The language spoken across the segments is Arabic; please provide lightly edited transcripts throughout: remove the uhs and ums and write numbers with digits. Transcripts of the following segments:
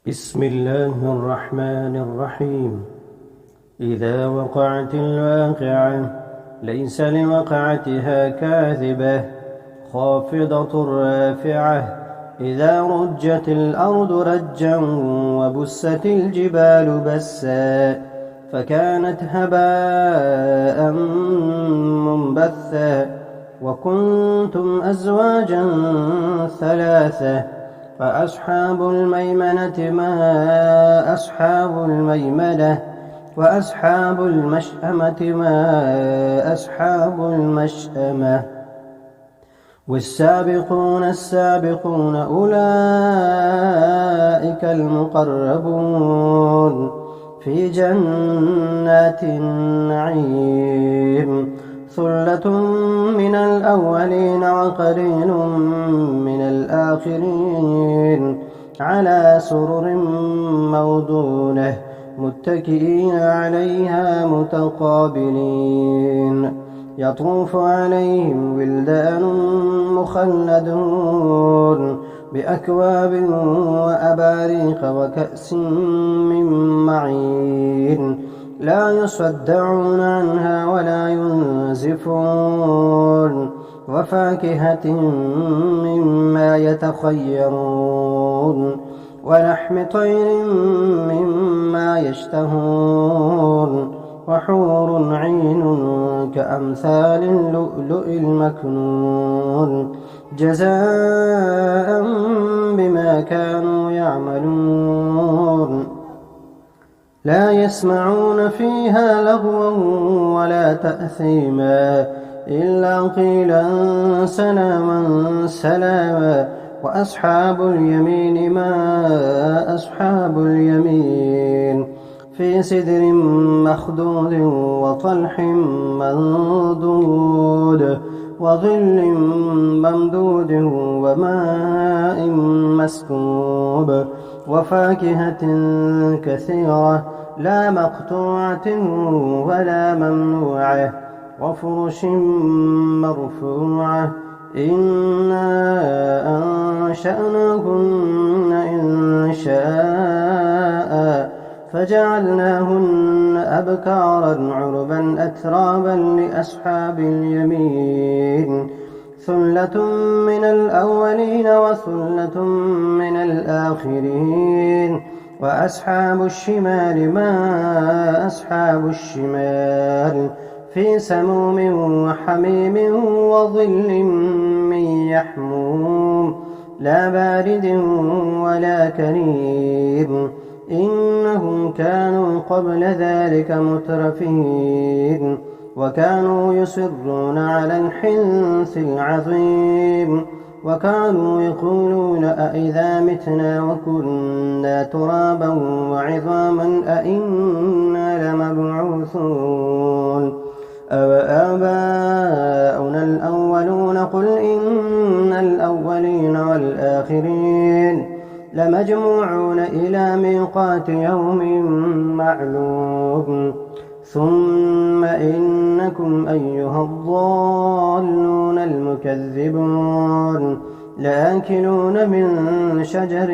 بسم الله الرحمن الرحيم. إذا وقعت الواقعة ليس لوقعتها كاذبة خافضة رافعة. إذا رجت الأرض رجا وبست الجبال بسا فكانت هباء منبثا وكنتم أزواجا ثلاثة فأصحاب الميمنة ما أصحاب الميمنة وأصحاب المشأمة ما أصحاب المشأمة. والسابقون السابقون أولئك المقربون في جنات النعيم. ثلة من الأولين وقليل من الآخرين على سرر موضونة متكئين عليها متقابلين. يطوف عليهم ولدان مخلدون بأكواب وأباريق وكأس من معين لا يصدعون عنها ولا ينزفون. وفاكهة مما يتخيرون ولحم طير مما يشتهون وحور عين كأمثال اللؤلؤ المكنون جزاء بما كانوا يعملون. لا يسمعون فيها لغوا ولا تأثيما إلا قيلا سلاما سلاما. وأصحاب اليمين ما أصحاب اليمين في سدر مخضود وطلح منضود وظل ممدود وماء مسكوب وفاكهة كثيرة لا مقطوعة ولا ممنوعة وفرش مرفوعة. إنا أنشأناهن إنشاء فجعلناهن أبكارا عربا أترابا لأصحاب اليمين. ثلة من الأولين وثلة من الآخرين. وأصحاب الشمال ما أصحاب الشمال في سموم وحميم وظل من يحموم لا بارد ولا كريم. إنهم كانوا قبل ذلك مترفين وكانوا يصرون على الحنث العظيم وكانوا يقولون أئذا متنا وكنا ترابا وعظاما أئنا لمبعوثون أوآباؤنا الأولون قل إن الأولين والآخرين لمجموعون إلى ميقات يوم معلوم. ثم إنكم أيها الضالون المكذبون لآكلون من شجر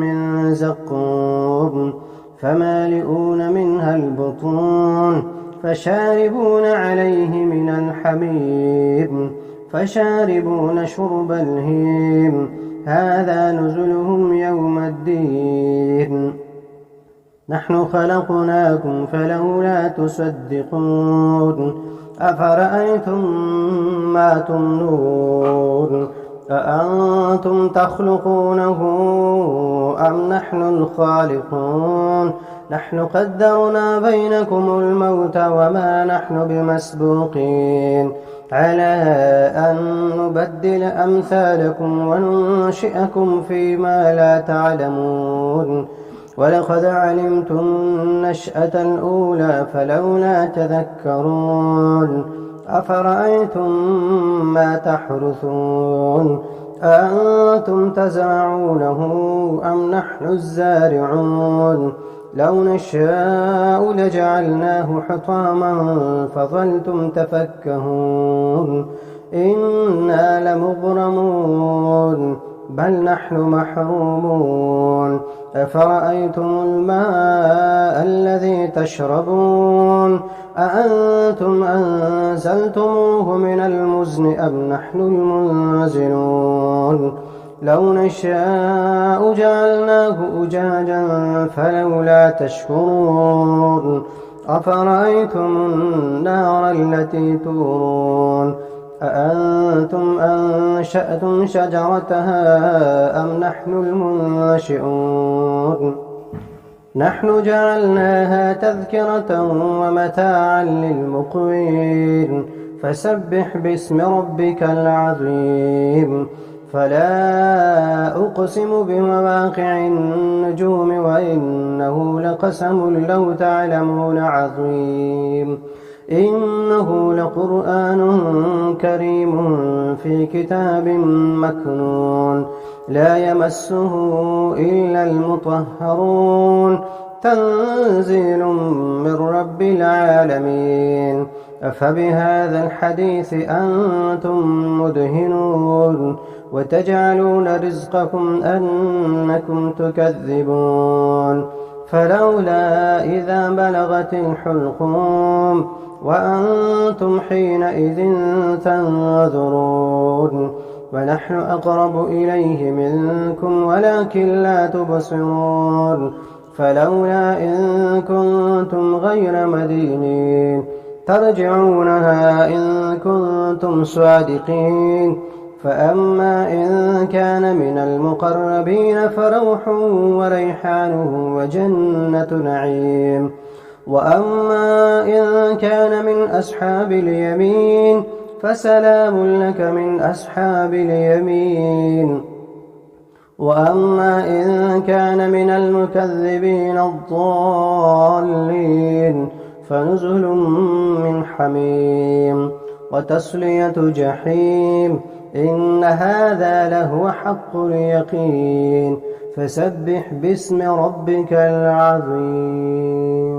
من زقوم فمالئون منها البطون فشاربون عليه من الحميم فشاربون شرب الهيم هذا نزلهم يوم الدين. نحن خلقناكم فلولا تصدقون. أفرأيتم ما تمنون أأنتم تخلقونه أم نحن الخالقون. نحن قدرنا بينكم الموت وما نحن بمسبوقين على أن نبدل أمثالكم وننشئكم فيما لا تعلمون. ولقد علمتم النشأة الأولى فلولا تذكرون. أفرأيتم ما تحرثون أأنتم تزرعونه أم نحن الزارعون. لو نشاء لجعلناه حطاما فظلتم تفكهون إنا لمغرمون بل نحن محرومون أفرأيتم الماء الذي تشربون أأنتم أنزلتموه من المزن أم نحن المنزلون لو نشاء جعلناه أجاجا فلولا تشكرون أفرأيتم النار التي تورون أأنتم أنشأتم شجرتها أم نحن المنشئون نحن جعلناها تذكرة ومتاعا للمقوين فسبح باسم ربك العظيم فلا أقسم بمواقع النجوم وإنه لقسم لو تعلمون عظيم إنه لقرآن كريم في كتاب مكنون لا يمسه إلا المطهرون تنزيل من رب العالمين أفبهذا الحديث أنتم مدهنون وتجعلون رزقكم أنكم تكذبون فلولا إذا بلغت الحلقوم وأنتم حينئذ تنظرون ونحن أقرب إليه منكم ولكن لا تبصرون فلولا إن كنتم غير مدينين ترجعونها إن كنتم صادقين فأما إن كان من المقربين فروح وريحان وجنة نعيم وأما إن كان من أصحاب اليمين فسلام لك من أصحاب اليمين وأما إن كان من المكذبين الضالين فنزل من حميم وتصلية جحيم إن هذا لهو حق اليقين فسبح باسم ربك العظيم